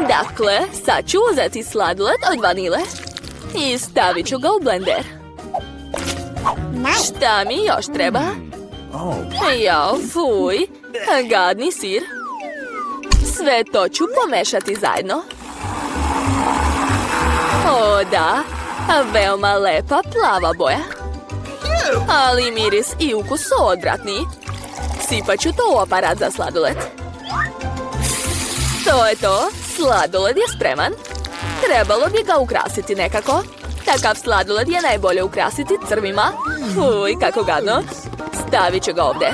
Dakle, sad ću uzeti sladoled od vanile i stavit ću ga u blender. Šta mi još treba? Jao, fuj, gadni sir. Sve to ću pomešati zajedno. O da, veoma lepa plava boja. Ali miris i ukus su odvratni. Sipat ću to u aparat za sladoled. To je to, sladoled je spreman. Trebalo bi ga ukrasiti nekako. Takav sladoled je najbolje ukrasiti crvima. Fuj, kako gadno. Stavit ću ga ovdje.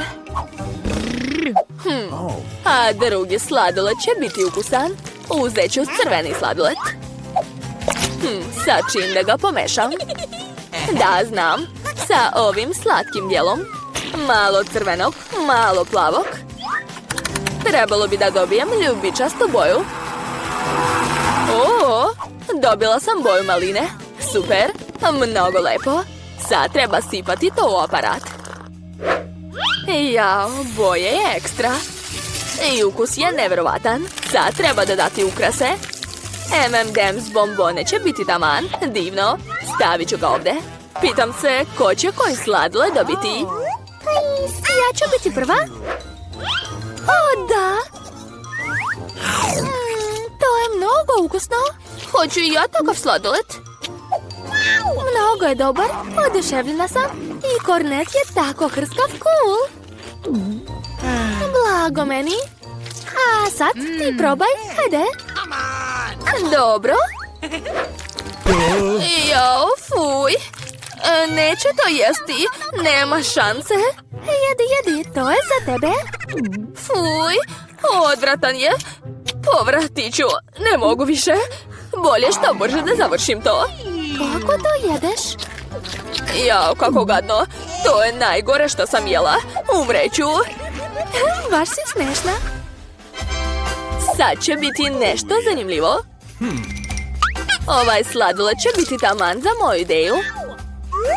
A drugi sladoled će biti ukusan. Uzet ću crveni sladoled. Sad čim da ga pomešam. Da, znam. Sa ovim slatkim dijelom. Malo crvenog, malo plavog. Trebalo bi da dobijem ljubičastu boju. O, dobila sam boju maline. Super, mnogo lepo. Sad treba sipati to u aparat. Jao, boje je ekstra. I ukus je nevjerovatan. Sad treba dodati ukrase. M&M's bombone će biti taman. Divno. Stavit ću ga ovdje. Pitam se, ko će koji sladoled dobiti? Ja ću biti prva. O, da. To je mnogo ukusno. Hoću i ja takav sladoled. Mnogo je dobar. Oduševljena sam. I kornet je tako hrskav cool. Blago meni. A sad ti probaj. Hajde. Dobro. Jao, fuj. Neću to jesti. Nema šanse. Jedi, to je za tebe. Fuj, odvratan je. Povratit ću. Ne mogu više. Bolje što brže da završim to. Kako to jedeš? Jao, kako gadno. To je najgore što sam jela. Umreću. Baš si smešna. Sad će biti nešto zanimljivo. Ovaj sladoled će biti taman za moju ideju.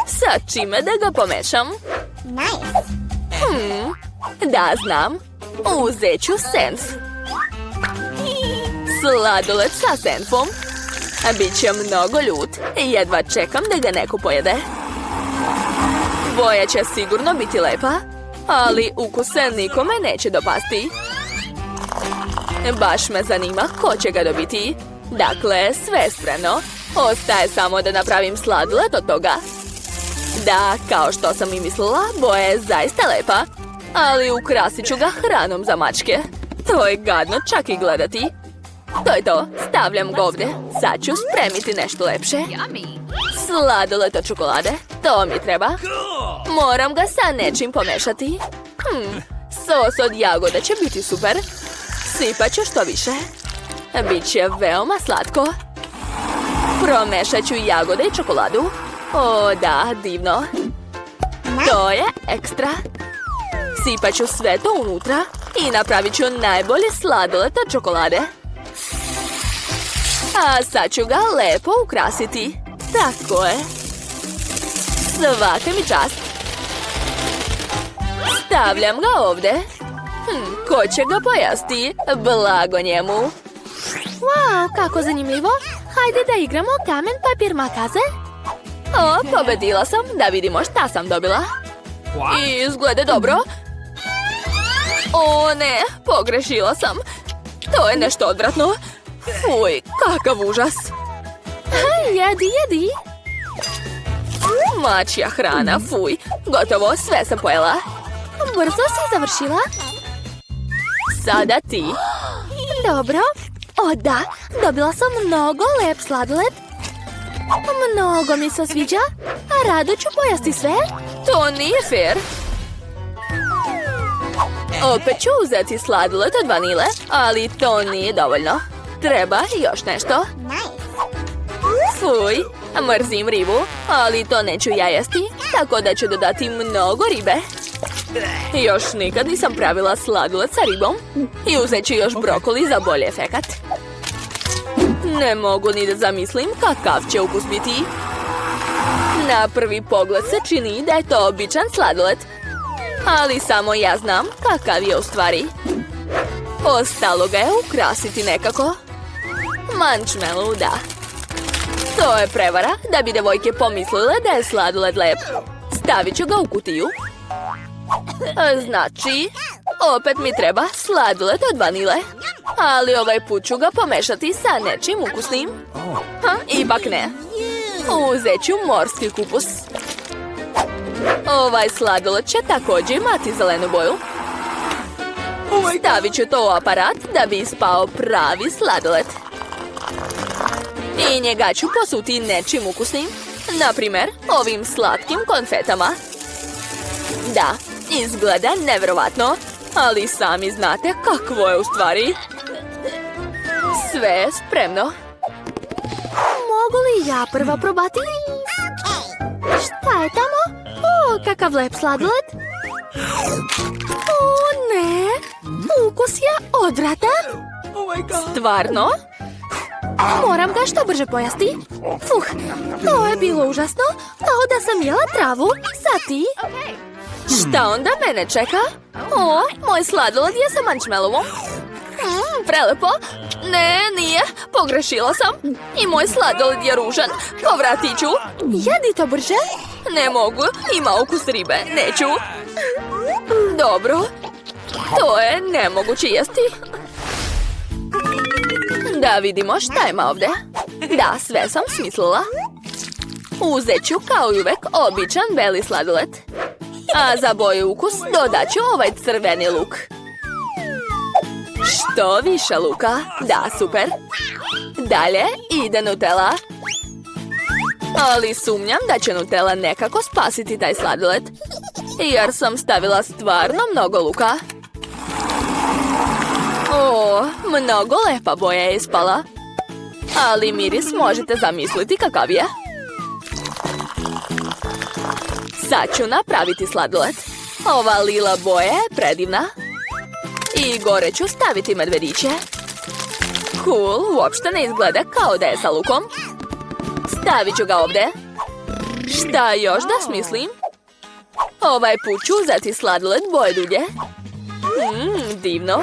Sad čime da ga pomešam? Da, znam. Uzet ću senf. Sladoled sa senfom. Biće mnogo ljut. Jedva čekam da ga neko pojede. Boja će sigurno biti lepa, ali ukus se nikome neće dopasti. Baš me zanima ko će ga dobiti. Dakle, sve spremno. Ostaje samo da napravim sladoled od toga. Da, kao što sam i mislila, boja je zaista lepa. Ali ukrasit ću ga hranom za mačke. To je gadno čak i gledati. To je to, stavljam ga ovdje. Sad ću spremiti nešto lepše. Sladoled od čokolade, to mi treba. Moram ga sa nečim pomešati. Sos od jagoda će biti super. Sipat ću što više. Biće veoma slatko. Promešat ću jagode i čokoladu. O da, divno. To je ekstra. Sipat ću sve to unutra i napravit ću najbolji sladoled od čokolade. A sad ću ga lepo ukrasiti. Tako je. Svaka mi čast. Stavljam ga ovdje. Ko će ga pojesti? Blago njemu. Wow, kako zanimljivo. Hajde da igramo kamen, papir, makaze. O, pobedila sam. Da vidimo šta sam dobila. Izgleda dobro. O ne, pogrešila sam. To je nešto odvratno. Fuj, kakav užas. Jedi. Mačja hrana, fuj. Gotovo, sve sam pojela. Brzo si završila. Sada ti. Dobro. O da, dobila sam mnogo lep sladoled. Mnogo mi se sviđa. A rado ću pojesti sve. To nije fair. Opet ću uzeti sladoled od vanile, ali to nije dovoljno. Treba još nešto. Fuj, mrzim ribu, ali to neću ja jesti, tako da ću dodati mnogo ribe. Još nikad nisam pravila sladoled sa ribom i uzet ću još brokoli za bolji efekat. Ne mogu ni da zamislim kakav će ukus biti. Na prvi pogled se čini da je to običan sladoled, ali samo ja znam kakav je u stvari. Ostalo ga je ukrasiti nekako. Marshmallow, da. To je prevara da bi devojke pomislile da je sladoled lep. Stavit ću ga u kutiju. Znači, opet mi treba sladoled od vanile. Ali ovaj put ću ga pomešati sa nečim ukusnim. Ipak ne. Uzet ću morski kupus. Ovaj sladoled će također imati zelenu boju. Stavit ću to u aparat da bi ispao pravi sladoled. I njega ću posuti nečim ukusnim. Naprimjer, ovim slatkim konfetama. Da, izgleda nevjerovatno, ali sami znate kakvo je u stvari. Sve je spremno. Mogu li ja prva probati? Šta je tamo? O, kakav lep sladoled. O, ne. Ukus je odvratan. Stvarno? Moram ga što brže pojesti. To je bilo užasno. Kao da sam jela travu. Sad ti? Šta onda mene čeka? O, moj sladoled je sa marshmallowom. Prelepo. Ne, nije. Pogrešila sam. I moj sladoled je ružan. Povratit ću. Jedi to brže. Ne mogu. Ima ukus ribe. Neću. Dobro. To je nemoguće jesti. Da vidimo šta ima ovdje. Da, sve sam smislila. Uzet ću kao i uvek običan beli sladoled. A za boju ukus dodat ću ovaj crveni luk. Što više luka. Da, super. Dalje ide Nutella. Ali sumnjam da će Nutella nekako spasiti taj sladoled. Jer sam stavila stvarno mnogo luka. O, mnogo lepa boja je ispala. Ali miris možete zamisliti kakav je. Sad ću napraviti sladoled. Ova lila boja je predivna. I gore ću staviti medvediće. Cool, uopšte ne izgleda kao da je sa lukom. Stavit ću ga ovdje. Šta još da smislim? Ovaj put ću uzeti sladoled boje dulje. Divno.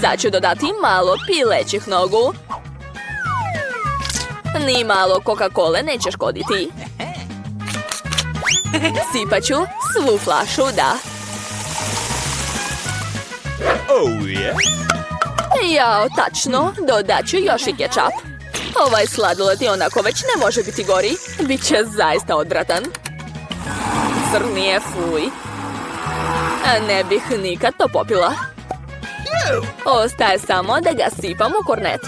Sad ću dodati malo pilećih nogu. Ni malo Coca-Cole neće škoditi. Sipat ću svu flašu, da. Jao, tačno, dodat ću još i kečap. Ovaj sladoled je onako već ne može biti gori. Biće zaista odvratan. Crni je, fuj. Ne bih nikad to popila. Ostaje samo da ga sipam u kornet.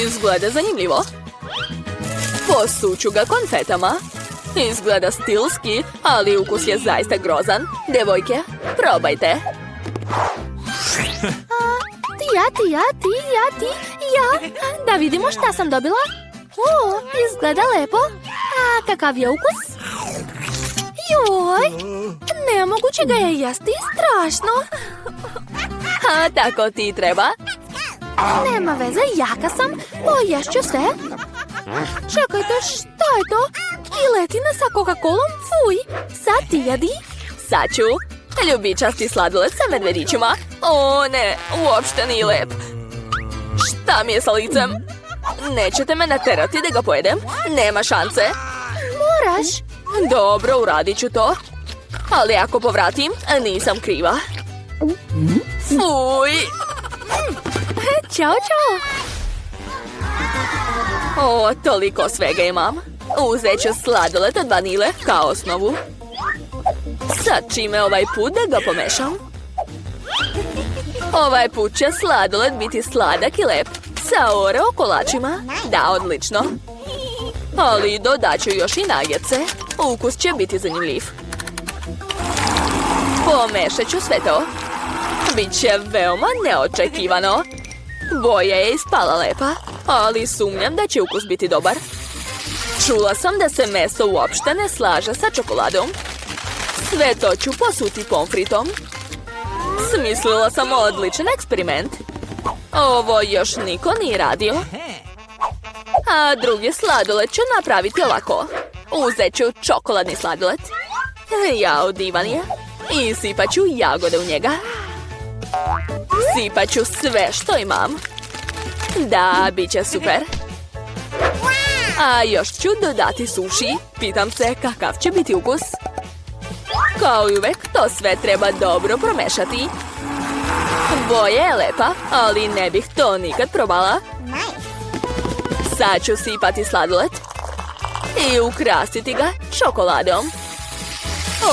Izgleda zanimljivo. Posuću ga konfetama. Izgleda stilski, ali ukus je zaista grozan. Devojke, probajte. Ja. Da vidimo šta sam dobila. O, izgleda lepo. A kakav je ukus? Joj, nemoguće ga je jesti, strašno. A tako ti treba. Nema veze, jaka sam, poješću sve. Čekajte, šta je to? Giletina sa Coca-Colom, fuj. Sad ti jedi. Sad ću. Ljubičasti sladoled sa medvedićima. O ne, uopšte nije lep. Šta mi je sa licem? Nećete me naterati da ga pojedem? Nema šanse. Moraš. Dobro, uradit ću to. Ali ako povratim, nisam kriva. Fuj. Ćao. O, toliko svega imam. Uzet ću sladoled od vanile kao osnovu. Sad čime ovaj put da ga pomešam. Ovaj put će sladoled biti sladak i lep. Sa Oreo kolačima. Da, odlično. Ali dodat ću još i nagjece. Ukus će biti zanimljiv. Pomešat ću sve to. Biće veoma neočekivano. Boja je ispala lepa, ali sumnjam da će ukus biti dobar. Čula sam da se meso uopšte ne slaže sa čokoladom. Sve to ću posuti pomfritom. Smislila sam odličan eksperiment. Ovo još niko nije radio. A drugi sladoled ću napraviti ovako. Uzet ću čokoladni sladoled. Jao, divan je. I sipat ću jagode u njega. Sipat ću sve što imam. Da, bit će super. A još ću dodati suši. Pitam se kakav će biti ukus. Kao i uvek, to sve treba dobro promešati. Boja je lepa, ali ne bih to nikad probala. Sad ću sipati sladoled i ukrasiti ga čokoladom.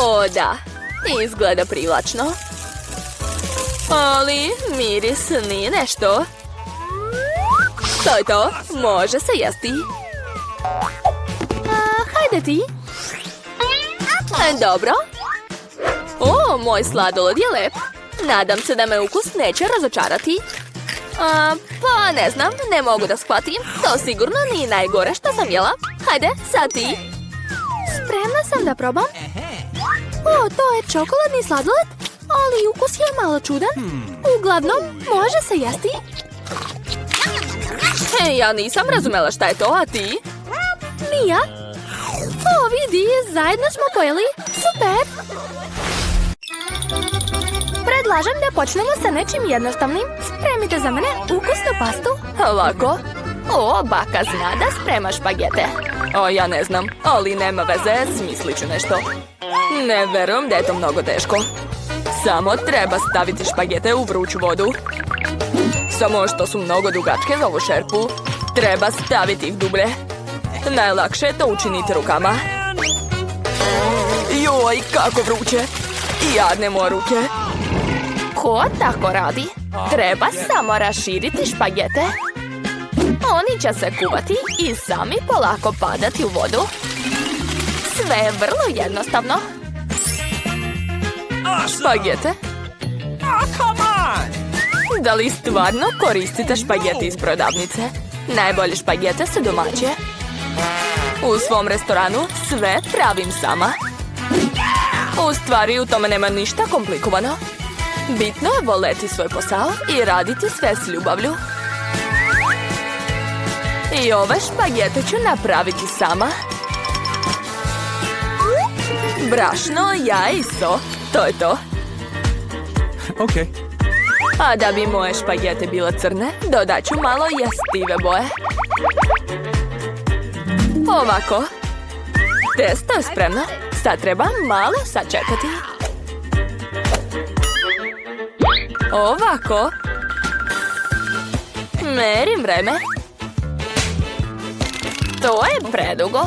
O da, izgleda privlačno. Ali miris nije nešto. To je to, može se jesti. Hajde ti. Dobro. O, moj sladoled je lep. Nadam se da me ukus neće razočarati. Pa ne znam, ne mogu da shvatim. To sigurno nije najgore što sam jela. Hajde, sad ti. Spremna sam da probam. O, to je čokoladni sladoled, ali ukus je malo čudan. Uglavnom, može se jesti. Ja nisam razumela šta je to, a ti? Mija? O, vidi, zajedno smo pojeli. Super! Predlažem da počnemo sa nečim jednostavnim. Spremite za mene ukusnu pastu. Lako. O, baka zna da sprema špagete. O, ja ne znam, ali nema veze, smislit ću nešto. Ne verujem da je to mnogo teško. Samo treba staviti špagete u vruću vodu. Samo što su mnogo dugačke za ovu šerpu, treba staviti ih dublje. Najlakše je to učiniti rukama. Joj, kako vruće! Jadne moje ruke. Ko tako radi? Treba samo raširiti špagete. Oni će se kuvati i sami polako padati u vodu. Sve je vrlo jednostavno. Špagete? Da li stvarno koristite špagete iz prodavnice? Najbolje špagete su domaće. U svom restoranu sve pravim sama. U stvari u tome nema ništa komplikovano. Bitno je voleti svoj posao i raditi sve s ljubavlju. I ove špagete ću napraviti sama. Brašno, jaj i so. To je to. Ok. A da bi moje špagete bile crne, dodat ću malo jestive boje. Ovako. Testo je spremno. Sad treba malo sačekati. Ovako. Merim vreme. To je predugo.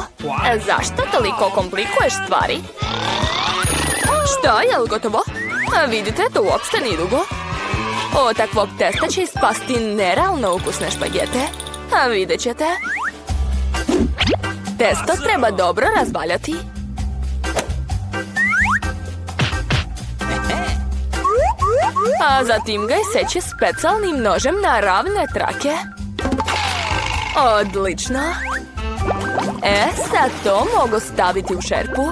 Zašto toliko komplikuješ stvari? Što, je li gotovo? A vidite, to uopšte nije dugo. Od takvog testa će ispasti nerealno ukusne špagete. A vidjet ćete. Testo treba dobro razvaljati. A zatim ga iseći specijalnim nožem na ravne trake. Odlično. Sad to mogu staviti u šerpu.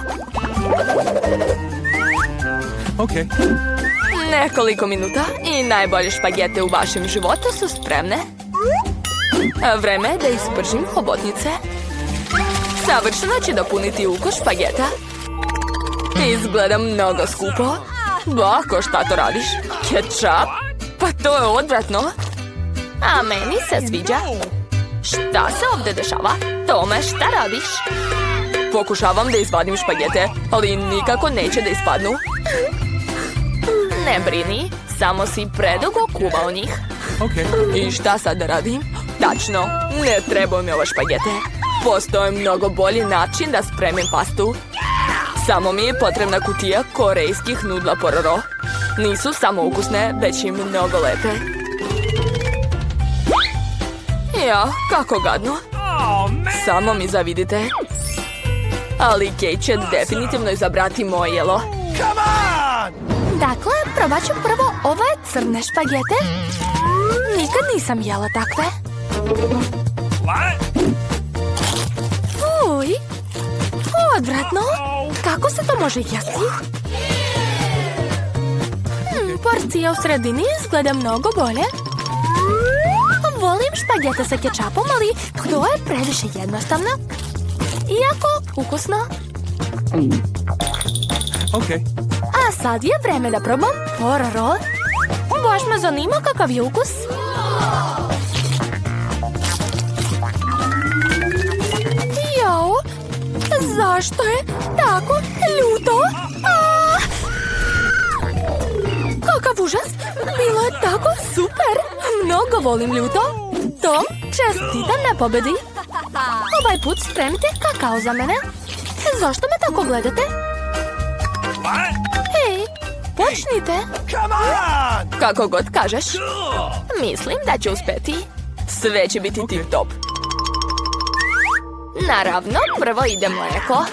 Ok. Nekoliko minuta i najbolje špagete u vašem životu su spremne. Vreme je da ispržim hobotnice. Savršeno će dopuniti ukus špageta. Izgleda mnogo skupo. Bako, šta to radiš? Kečap? Pa to je odvratno. A meni se sviđa. Šta se ovdje dešava? Tome, šta radiš? Pokušavam da izvadim špagete, ali nikako neće da ispadnu. Ne brini, samo si predugo kuvao njih. Ok. I šta sad da radim? Tačno, ne trebaju mi ove špagete. Postoji mnogo bolji način da spremim pastu. Samo mi je potrebna kutija korejskih nudla pororo. Nisu samo ukusne, već i mnogo lepe. Ja, kako gadno. Samo mi zavidite. Ali Kate će definitivno izabrati moje jelo. Dakle, probat ću prvo ove crne špagete. Nikad nisam jela takve. Uj, odvratno. Kako se to može jesti? Porcija u sredini izgleda mnogo bolje. Volim špagete sa kečapom, ali to je previše jednostavno. Iako ukusno. Ok. A sad je vreme da probam pororo. Baš me zanima kakav je ukus. Jao, zašto je tako ljuto? Kakav užas! Bilo je tako super! Mnogo volim ljuto. Tom, čestitam na pobedi. Ovaj put spremite kakao za mene. Zašto me tako gledate? Hej, počnite. Kako god kažeš. Mislim da će uspjeti. Sve će biti tip top. Naravno, prvo ide mlijeko.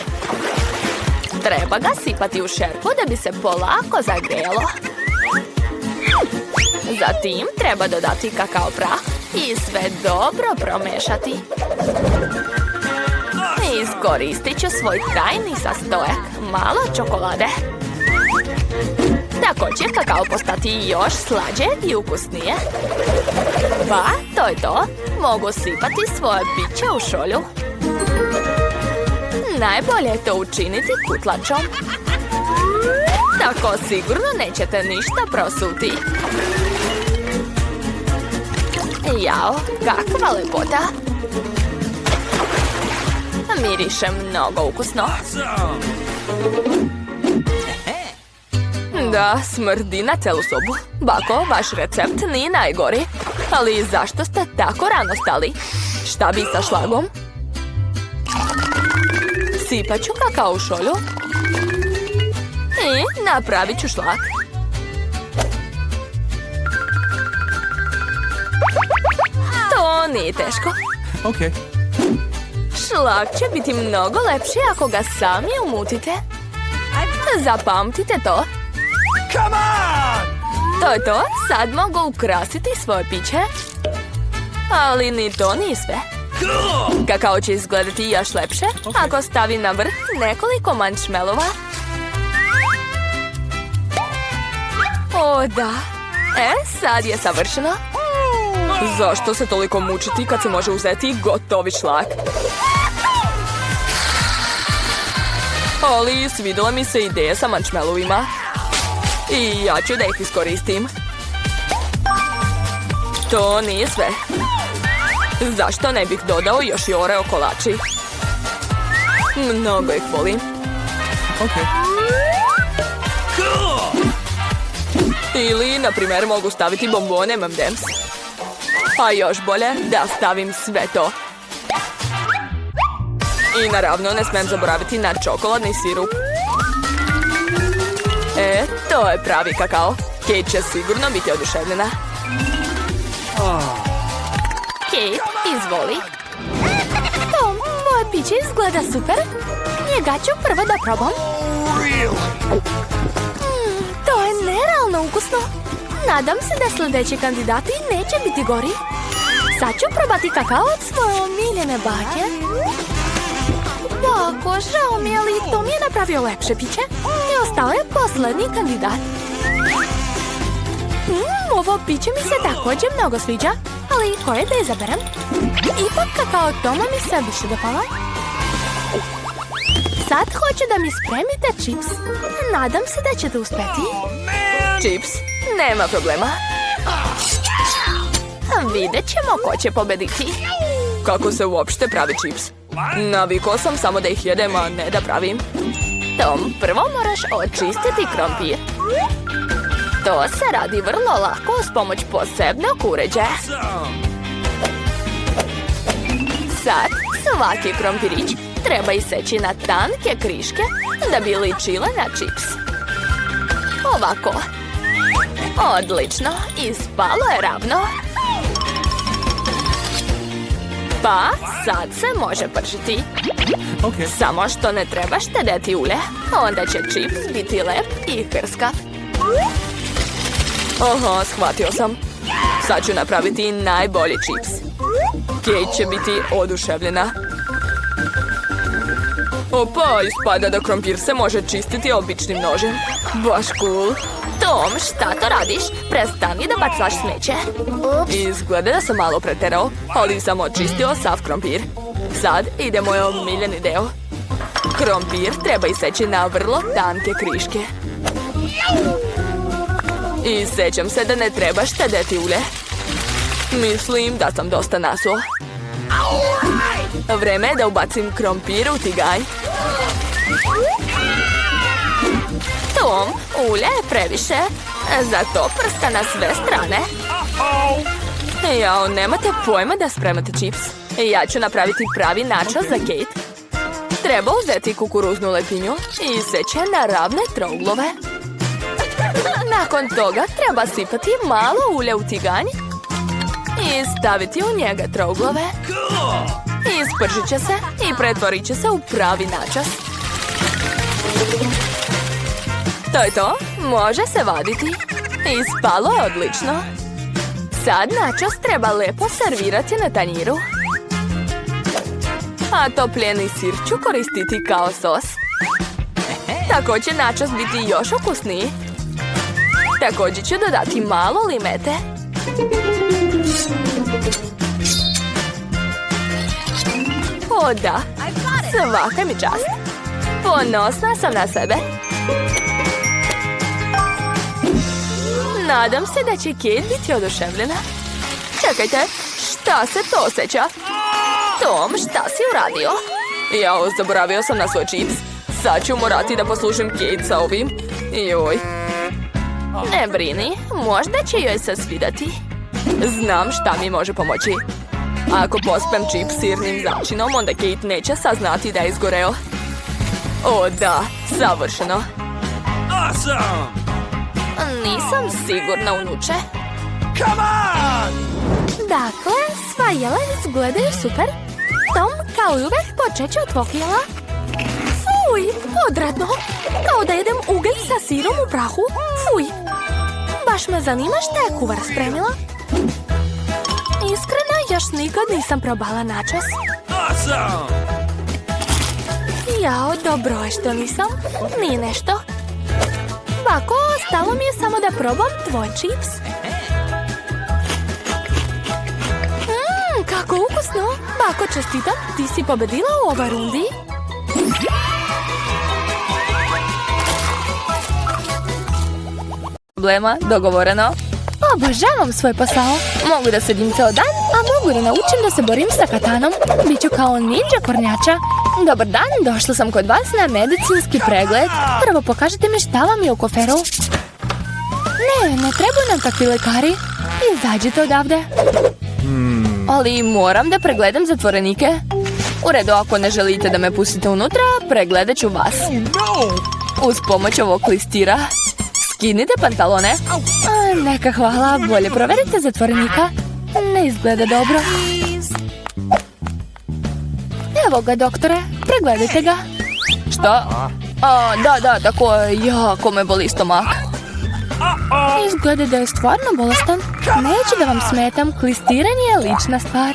Treba ga sipati u šerpu da bi se polako zagrijalo. Zatim treba dodati kakao prah i sve dobro promešati. Iskoristit ću svoj tajni sastojak, malo čokolade. Tako će kakao postati još slađe i ukusnije. Pa, to je to. Mogu sipati svoje piće u šolju. Najbolje je to učiniti kutlačom. Tako sigurno nećete ništa prosuti. Jao, kakva lepota. Miriše mnogo ukusno. Da, smrdi na celu sobu. Bako, vaš recept nije najgori. Ali zašto ste tako rano stali? Šta bi sa šlagom? Sipat ću kakao u šolju. I napravit ću šlag. To nije teško. Okay. Šlag će biti mnogo lepši ako ga sami umutite. Zapamtite to. To je to. Sad mogu ukrasiti svoje piće. Ali ni to nije sve. Kakao će izgledati još lepše ako stavim na vrh nekoliko marshmallova. O da. Sad je savršeno. Zašto se toliko mučiti kad se može uzeti gotovi šlag? Ali svidjela mi se ideja sa marshmallowima. I ja ću da ih iskoristim. To nije sve. Zašto ne bih dodao još i oreo kolači? Mnogo ih volim. Okay. Ili, na primjer, mogu staviti bombone M&M's. A još bolje da stavim sve to. I naravno ne smijem zaboraviti na čokoladni sirup. To je pravi kakao. Kate će sigurno biti oduševljena. Kate, izvoli. Tom, moje piće izgleda super. Njega ću prvo da probam. To je nerealno ukusno. Nadam se da sljedeći kandidati neće biti gori. Sad ću probati kakao od svoje omiljene bake. Bako, žao mi je, ali to mi je napravio lepše piće. I ostao je posljednji kandidat. Ovo piće mi se također mnogo sviđa. Ali koje da izaberem? Ipak kakao Toma mi se više dopala. Sad hoću da mi spremite čips. Nadam se da ćete uspjeti. Čips? Nema problema. Vidjet ćemo ko će pobediti. Kako se uopšte pravi čips? Navikao sam samo da ih jedem, a ne da pravim. Tom, prvo moraš očistiti krompir. To se radi vrlo lako uz pomoć posebnog uređaja. Sad svaki krompirić treba iseći na tanke kriške da bi ličile na čips. Ovako. Odlično, ispalo je ravno. Pa, sad se može pržiti. Okay. Samo što ne treba štedeti ulje, onda će čips biti lep i hrskav. Oho, shvatio sam. Sad ću napraviti najbolji čips. Kate će biti oduševljena. Opa, ispada da krompir se može čistiti običnim nožem. Baš cool. Tom, šta to radiš? Prestani da bacaš smeće. Izgleda da sam malo preterao, ali sam očistio sav krompir. Sad ide moj omiljeni deo. Krompir treba iseći na vrlo tanke kriške. I sjećam se da ne treba štedeti ulje. Mislim da sam dosta nasuo. Vreme je da ubacim krompir u tiganj. Tom, ulje je previše. Zato prska na sve strane. Jao, nemate pojma da spremate čips. Ja ću napraviti pravi načos za Kate. Treba uzeti kukuruznu lepinju i seći na ravne trouglove. Nakon toga treba sipati malo ulja u tiganj i staviti u njega trouglove. Ispržit će se i pretvorit će se u pravi načos. To je to, može se vaditi. Ispalo je odlično. Sad načos treba lepo servirati na tanjiru. A topljeni sir ću koristiti kao sos. Tako će načos biti još ukusniji. Također ću dodati malo limete. O da, svaka mi čast. Ponosna sam na sebe. Nadam se da će Kate biti oduševljena. Čekajte, šta se to osjeća? Tom, šta si uradio? Jao, zaboravio sam na svoj čips. Sad ću morati da poslušam Kate sa ovim. Joj. Ne brini, možda će joj se svidati. Znam šta mi može pomoći. Ako pospem čips sirnim začinom, onda Kate neće saznati da je izgoreo. O da, savršeno. Awesome! Nisam sigurna, unuče. Come on! Dakle, sva jela izgledaju super. Tom, kao i uvek, počet ću od tvog jela. Fuj, odradno. Kao da jedem ugalj sa sirom u prahu. Fuj. Baš me zanima šta je kuvar spremila. Iskreno, još nikad nisam probala načos. Awesome! Jao, dobro je što nisam. Nije nešto. Bako, ostalo mi je samo da probam tvoj čips. Kako ukusno. Bako, čestitam, ti si pobedila u ovoj rundi. Problema, dogovoreno. Obožavam svoj posao. Mogu da sedim ceo dan, a mogu da naučim da se borim sa katanom. Biću kao ninja kornjača. Dobar dan, došla sam kod vas na medicinski pregled. Prvo pokažite mi šta vam je u koferu. Ne trebaju nam takvi lekari. Izađite odavde. Ali moram da pregledam zatvorenike. U redu, ako ne želite da me pustite unutra, pregledat ću vas. Uz pomoć ovog klistira. Skinite pantalone. Neka hvala, bolje proverite zatvorenika. Ne izgleda dobro. Evo ga, doktore, pregledajte ga. Šta? Da, tako je, jako me boli stomak. Izgleda da je stvarno bolestan. Neću da vam smetam, klistiranje je lična stvar.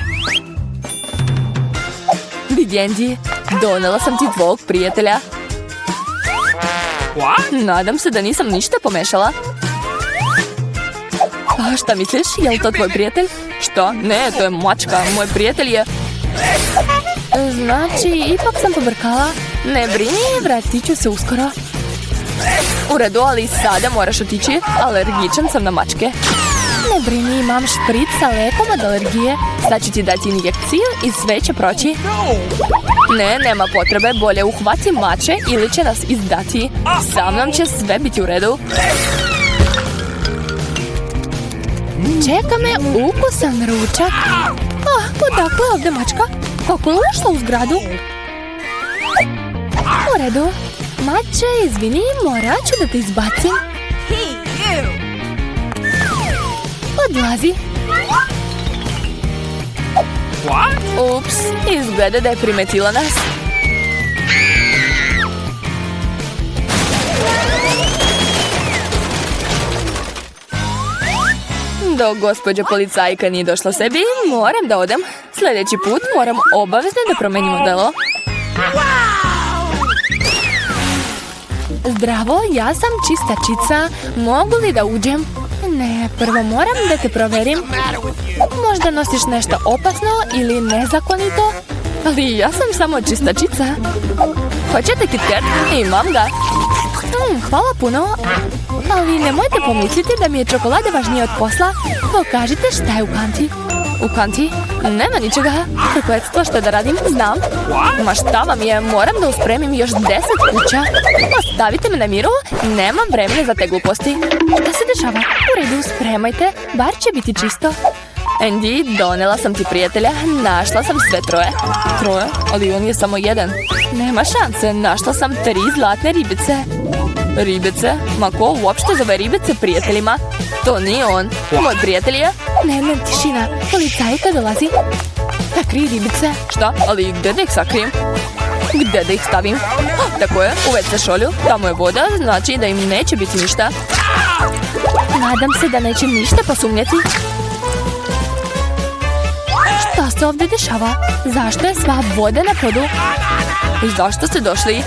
Vigendi, donela sam ti tvog prijatelja. Nadam se da nisam ništa pomešala. A šta misliš, je li to tvoj prijatelj? Šta? Ne, to je mačka, moj prijatelj je... Znači, ipak sam pobrkala. Ne brini, vratit ću se uskoro. U redu, ali sada moraš otići. Alergičan sam na mačke. Ne brini, imam špric sa lekom od alergije. Sad ću ti dati injekciju i sve će proći. Ne, nema potrebe, bolje uhvati mače ili će nas izdati. Sa mnom će sve biti u redu. Čeka me ukusan ručak. Odakle ovdje mačka? Kako je ušla u zgradu? U redu. Mače, izvini, morat ću da te izbacim. Odlazi. Ups, izgleda da je primetila nas. Dok gospođa policajka nije došla sebi, moram da odem. Sljedeći put moram obavezno da promenim odelo. Zdravo, ja sam čistačica. Mogu li da uđem? Ne, prvo moram da te proverim. Možda nosiš nešto opasno ili nezakonito? Ali ja sam samo čistačica. Hoćete KitKat? Imam ga. Hvala puno. Ali nemojte pomisliti da mi je čokolada važnija od posla. Pokažite šta je u kanti. U kanti? Nema ničega. Prokletstvo, što da radim? Znam. Ma šta vam je? Moram da uspremim još 10 kuća. Ostavite me na miru. Nemam vremena za te gluposti. Šta se dešava? U redu, spremajte. Bar će biti čisto. Andy, donela sam ti prijatelja. Našla sam sve troje. Troje? Ali on je samo jedan. Nema šanse. Našla sam 3 zlatne ribice. Ribice? Ma ko uopšte zove ribice prijateljima? To nije on. Moj prijatelj je... Ne, tišina. Policajka dolazi. Sakri ribice. Šta? Ali gde da ih sakrijem? Gde da ih stavim? Tako je, u WC šolju. Tamo je voda, znači da im neće biti ništa. Nadam se da neće ništa posumnjati. Šta se ovdje dešava? Zašto je sva voda na podu? I zašto ste došli?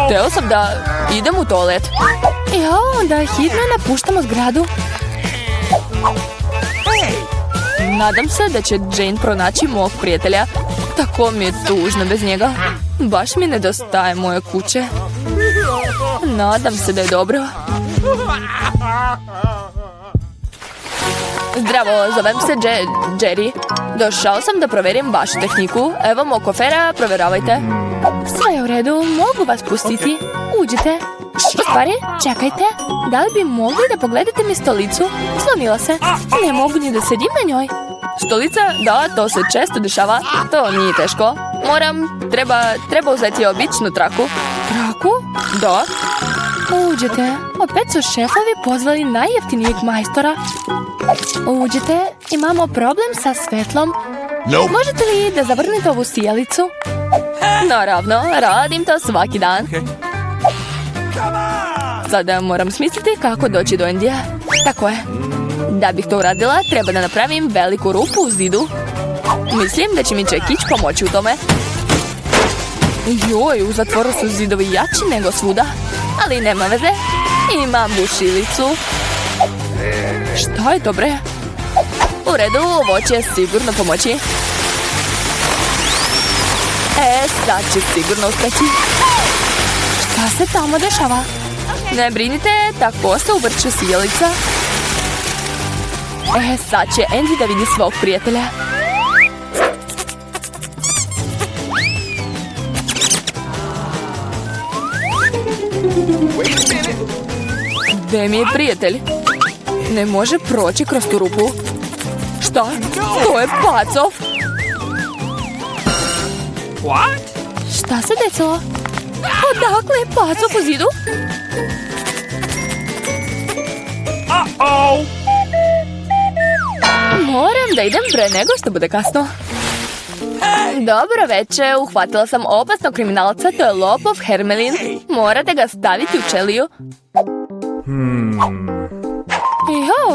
Teo sam da idem u toalet. Onda hitno napuštamo zgradu. Nadam se da će Jane pronaći mog prijatelja. Tako mi je tužno bez njega. Baš mi nedostaje moje kuće. Nadam se da je dobro. Zdravo, zovem se Jerry. Došao sam da proverim vašu tehniku. Evo mog kofera, provjeravajte. Sve je u redu, mogu vas pustiti. Uđite. U stvari, čekajte. Da li bi mogli da pogledate mi stolicu? Slomila se. Ne mogu ni da sedim na njoj. Stolica? Da, to se često dešava. To nije teško. Treba uzeti običnu traku. Traku? Da. Uđite. Opet su šefovi pozvali najjeftinijeg majstora. Uđite. Imamo problem sa svetlom. Možete li da zavrnete ovu sijalicu? Naravno, radim to svaki dan. Sada moram smisliti kako doći do Andyja. Tako je. Da bih to uradila, treba da napravim veliku rupu u zidu. Mislim da će mi čekić pomoći u tome. Joj, u zatvoru su zidovi jači nego svuda. Ali nema veze. Imam bušilicu. Šta je to bre? U redu, ovo će sigurno pomoći. Sad će sigurno uspeti. Šta se tamo dešava? Ne brinite, tako se uvrće sijalica. Sad će Andy da vidi svog prijatelja. Gde mi je prijatelj? Ne može proći kroz tu rupu. Šta? To je pacov. What? Šta se desilo? Odakle je pacov po zidu? Uh-oh! Moram da idem pre nego što bude kasno. Dobro večer, uhvatila sam opasnog kriminalca, to je lopov Hermelin. Morate ga staviti u čeliju.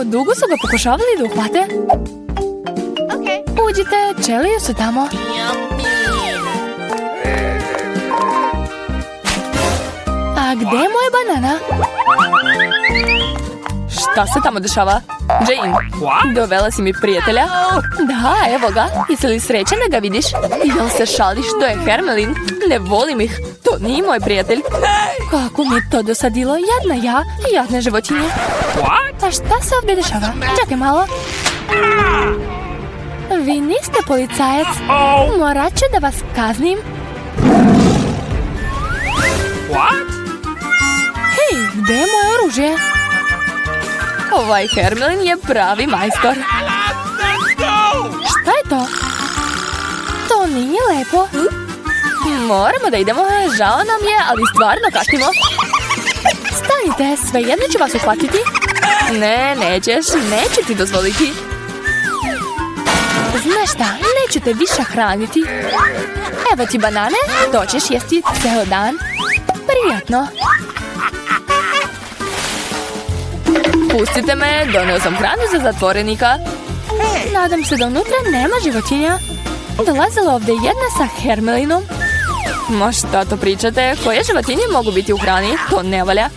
Dugo su ga pokušavali da uhvate. Uđite, čelije su tamo. A gde je moja banana? Šta se tamo dešava? Jane, dovela si mi prijatelja? Da, evo ga. Jesi li srećan da ga vidiš? Jel se šališ? To je Hermelin. Ne volim ih. To nije moj prijatelj. Kako mi je to dosadilo? Jadna ja, jadne životinje. A šta se ovdje dešava? Čekaj malo. Vi niste policajac. Morat ću da vas kaznim. Hej, gde je moje oružje? Ovaj Hermelin je pravi majstor. Šta je to? To nije lepo. Moramo da idemo, žao nam je, ali stvarno kasnimo. Stanite, svejedno ću vas uhvatiti. Ne, nećeš, neću ti dozvoliti. Znaš šta, neću te više hraniti. Evo ti banane, to ćeš jesti ceo dan. Prijatno. Pustite me, donio sam hranu za zatvorenika. Nadam se da unutra nema životinja. Dolazila ovdje jedna sa Hermelinom. Ma šta to pričate? Koje životinje mogu biti u hrani? To ne valja.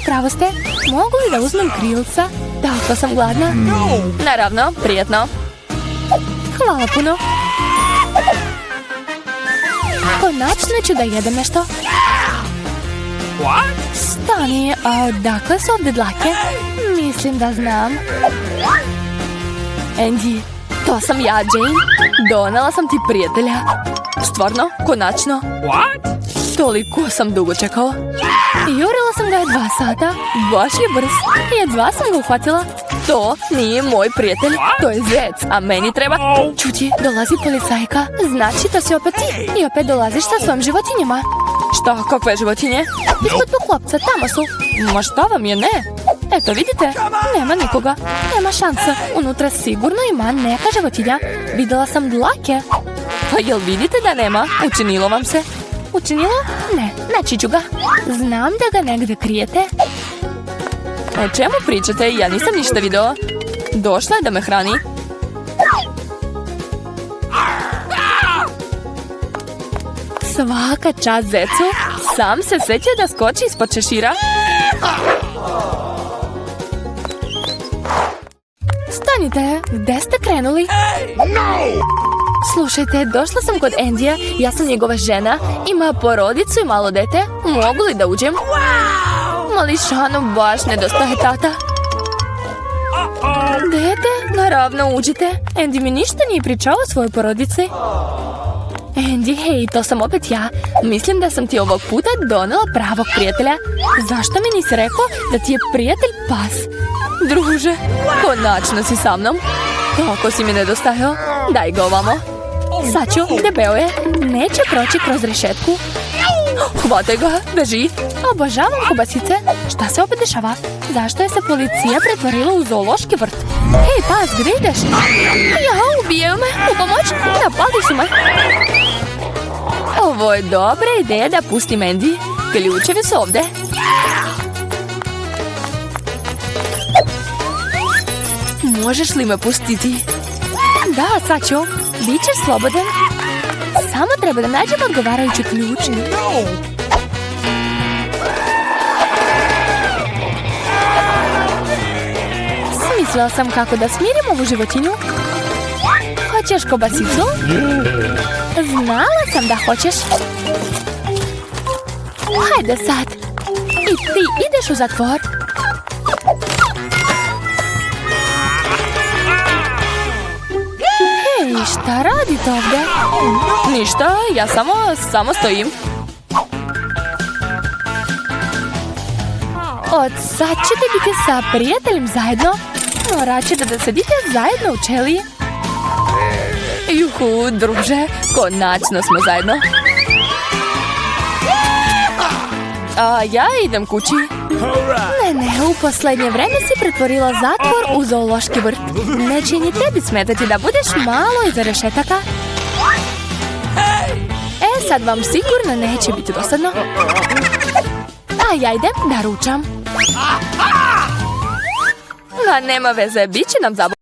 Upravo ste. Mogu li da uzmem krilca? Tako sam gladna. Naravno, prijatno. Hvala puno. Konačno ću da jedem nešto. What? Stani, a odakle su ovdje dlake? Mislim da znam. Andy, to sam ja, Jane. Donela sam ti prijatelja. Stvarno? Konačno? What? Toliko sam dugo čekao. Jurila sam ga 2 sata. Baš je brz. Jedva sam ga uhvatila. To nije moj prijatelj. To je zec, a meni treba... Čuti, dolazi policajka. Znači to si opet ti. I opet dolaziš sa svojim životinjama. Šta, kakve životinje? Ispod poklopca, tamo su. Ma šta vam je, ne? Eto, vidite, nema nikoga. Nema šansa. Unutra sigurno ima neka životinja. Videla sam dlake. Pa jel vidite da nema? Učinilo vam se? Učinilo? Ne, naći ću ga. Znam da ga negdje krijete. O čemu pričate? Ja nisam ništa video. Došla je da me hrani. Svaka čast zecu. Sam se sjetio da skoči ispod šešira. Stanite, gdje ste krenuli? Slušajte, došla sam kod Andyja, ja sam njegova žena, ima porodicu i malo dete. Mogu li da uđem? Mališanu baš nedostaje tata. Dete, naravno uđite. Andy mi ništa nije pričao o svojoj porodici. Andy, hej, to sam opet ja. Mislim da sam ti ovog puta donela pravog prijatelja. Zašto mi nisi rekao da ti je prijatelj pas? Druže, konačno si sa mnom. Kako si mi nedostajao? Daj ga ovamo. Saću, debeo je. Neće proći kroz rešetku. Hvataj ga, beži. Obožavam kobasice. Šta se opet dešava? Zašto je se policija pretvorila u zoološki vrt? Hej, pas, gdje ideš? Ja, ubijaju me. U pomoć, napali su me. Ovo je dobra ideja da pustim Andy. Ključevi su ovdje. Možeš li me pustiti? Da, Saćo, bit ćeš slobodan. Samo treba da nađem odgovarajući ključ. Smislila sam kako da smirim ovu životinju. Hoćeš kobasicu? Znala sam da hoćeš. Hajde sad. I ti ideš u zatvor. Hej, šta radite ovdje? Ništa, ja samo stojim. Od sad ćete biti sa prijateljem zajedno. Morat ćete da sedite zajedno u čeliji. Juhu, druže, konačno smo zajedno. A ja idem kući. Ne, u posljednje vreme si pretvorila zatvor u zoološki vrt. Neće ni tebi smetati da budeš malo iza rešetaka. Sad vam sigurno neće biti dosadno. A ja idem da ručam. Nema veze, bit će nam zabavno.